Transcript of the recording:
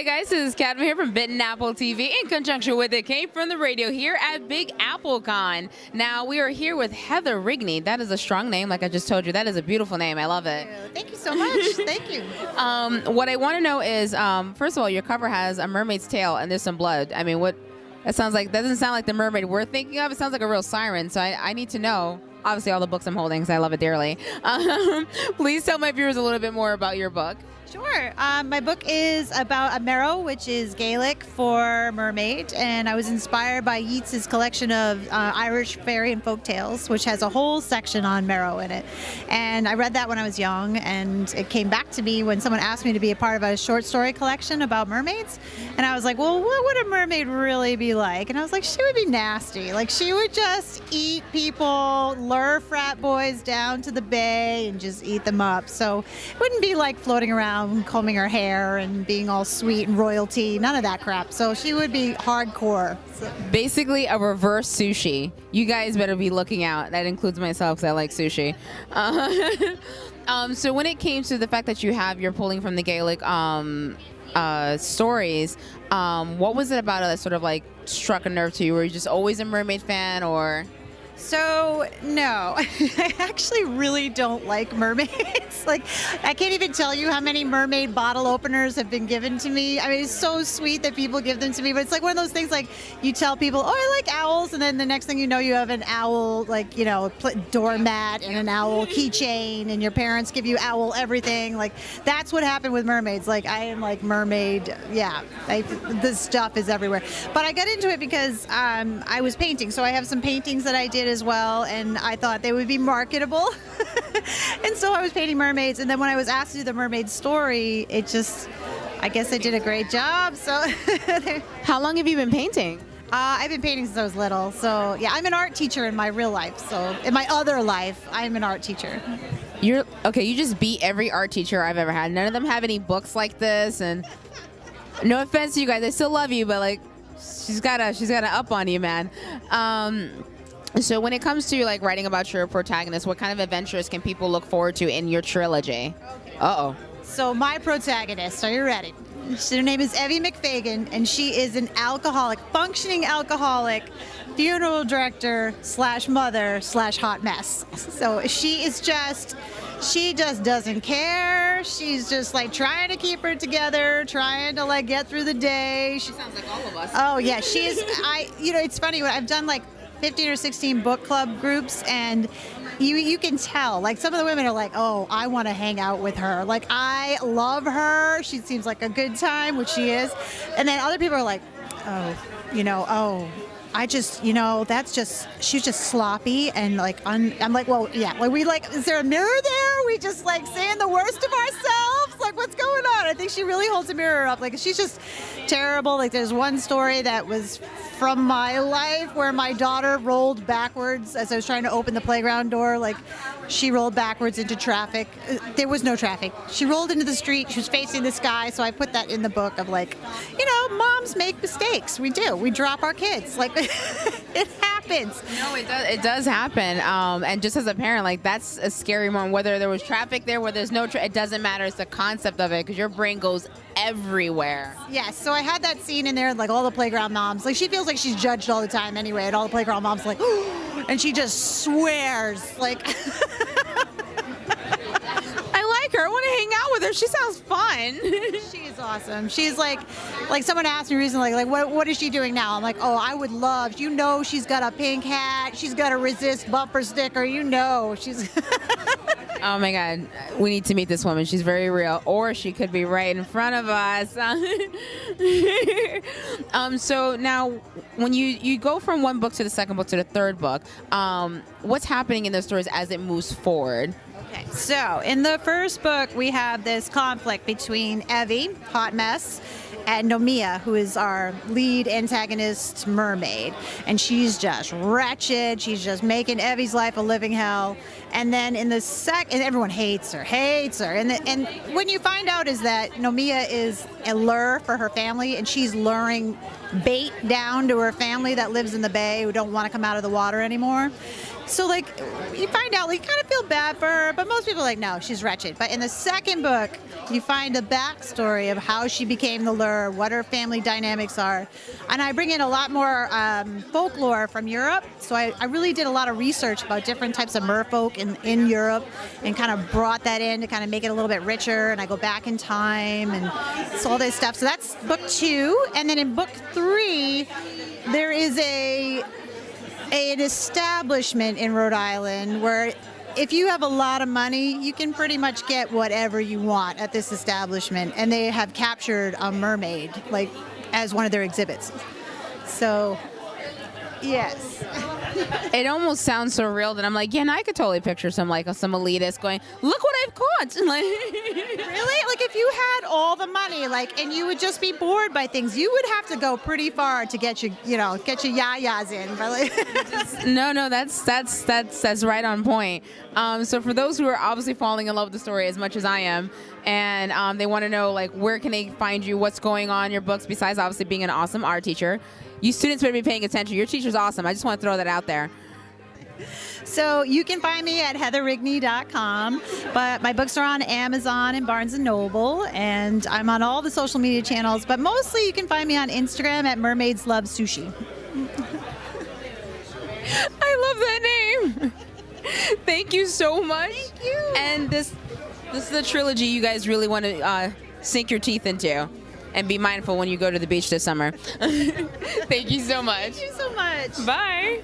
Hi guys, this is Cadma here from Bitten Apple TV in conjunction with It Came From the Radio here at Big Apple Con. Now we are here with Heather Rigney. That is a strong name, like I just told you. That is a beautiful name. I love it. Thank you so much. Thank you. What I want to know is, first of all, your cover has a mermaid's tail and there's some blood. I mean, what that sounds like? That doesn't sound like the mermaid we're thinking of. It sounds like a real siren. So I need to know. Obviously, all the books I'm holding because I love it dearly. Please tell my viewers a little bit more about your book. Sure. My book is about a merrow, which is Gaelic for mermaid, and I was inspired by Yeats's collection of Irish fairy and folk tales, which has a whole section on merrow in it. And I read that when I was young, and it came back to me when someone asked me to be a part of a short story collection about mermaids. And I was like, well, what would a mermaid really be like? And I was like, she would be nasty. Like, she would just eat people, lure frat boys down to the bay and just eat them up. So it wouldn't be like floating around combing her hair and being all sweet and royalty, none of that crap. So she would be hardcore. So. Basically a reverse sushi. You guys better be looking out. That includes myself because I like sushi. So when it came to the fact that you're pulling from the Gaelic stories, what was it about it that sort of like struck a nerve to you? Were you just always a mermaid fan, or? So, no, I actually really don't like mermaids. Like, I can't even tell you how many mermaid bottle openers have been given to me. I mean, it's so sweet that people give them to me, but it's like one of those things like you tell people, oh, I like owls, and then the next thing you know, you have an owl, like, you know, doormat and an owl keychain, and your parents give you owl everything. Like, that's what happened with mermaids. Like, I am like mermaid, yeah, this stuff is everywhere. But I got into it because I was painting, so I have some paintings that I did as well, and I thought they would be marketable. And so I was painting mermaids, and then when I was asked to do the mermaid story, it just, I guess I did a great job. So How long have you been painting? I've been painting since I was little. So yeah, I'm an art teacher in my real life. So in my other life, I'm an art teacher. You're okay. You just beat every art teacher I've ever had. None of them have any books like this, and no offense to you guys, I still love you, but like she's got a up on you, man. So when it comes to like writing about your protagonist, what kind of adventures can people look forward to in your trilogy? Okay. Uh-oh. So my protagonist, are you ready? Her name is Evie McFagan, and she is an alcoholic, functioning alcoholic, funeral director / mother / hot mess. So she just doesn't care. She's just like trying to keep her together, trying to like get through the day. She sounds like all of us. Oh yeah, it's funny, when I've done like 15 or 16 book club groups, and you can tell, like, some of the women are like, oh, I want to hang out with her. Like, I love her. She seems like a good time, which she is. And then other people are like, she's just sloppy and like, I'm like, well, yeah, like, is there a mirror there? We just like saying the worst of ourselves? Like, what's going on? I think she really holds a mirror up. Like, she's just terrible. Like, there's one story that was from my life where my daughter rolled backwards as I was trying to open the playground door. Like, she rolled backwards into traffic. There was no traffic. She rolled into the street. She was facing the sky. So I put that in the book of like, moms make mistakes. We do. We drop our kids. Like, it happens. No, it does happen. And just as a parent, like, that's a scary moment. Whether there was traffic there, whether there's no it doesn't matter. It's the concept of it, because your brain goes everywhere. Yes, so I had that scene in there, like all the playground moms. Like, she feels like she's judged all the time anyway, and all the playground moms like, and she just swears, like. I like her. I want to hang out with her. She sounds fun. She is awesome. She's like someone asked me recently, like, what is she doing now? I'm like, oh, I would love, she's got a pink hat, she's got a resist bumper sticker, she's. Oh my God, we need to meet this woman. She's very real, or she could be right in front of us. So now, when you go from one book to the second book to the third book, what's happening in those stories as it moves forward? Okay, so in the first book, we have this conflict between Evie, hot mess, and Nomia, who is our lead antagonist mermaid. And she's just wretched. She's just making Evie's life a living hell. And then in the and everyone hates her. And when you find out is that Nomia is a lure for her family, and she's luring bait down to her family that lives in the bay who don't want to come out of the water anymore. So, like, you find out, like, you kind of feel bad for her, but most people are like, no, she's wretched. But in the second book, you find the backstory of how she became the lure, what her family dynamics are. And I bring in a lot more folklore from Europe. So I really did a lot of research about different types of merfolk in Europe and kind of brought that in to kind of make it a little bit richer. And I go back in time and so all this stuff. So that's book 2. And then in book 3, there is an establishment in Rhode Island where if you have a lot of money, you can pretty much get whatever you want at this establishment. And they have captured a mermaid, like, as one of their exhibits. So, yes. It almost sounds so real that I'm like, yeah, no, I could totally picture some elitist going, look what I've caught. Like, Really? Like, if you had all the money, like, and you would just be bored by things, you would have to go pretty far to get your yayas in. But like, no, that's right on point. So for those who are obviously falling in love with the story as much as I am, and they want to know, like, where can they find you, what's going on in your books, besides obviously being an awesome art teacher, you students better be paying attention. Your teacher's awesome. I just want to throw that out there. so you can find me at heatherrigney.com, but my books are on Amazon and Barnes & Noble, and I'm on all the social media channels, but mostly you can find me on Instagram at Mermaids Love Sushi. I love that name. Thank you so much. Thank you. And this is the trilogy you guys really want to sink your teeth into. And be mindful when you go to the beach this summer. Thank you so much. Thank you so much. Bye.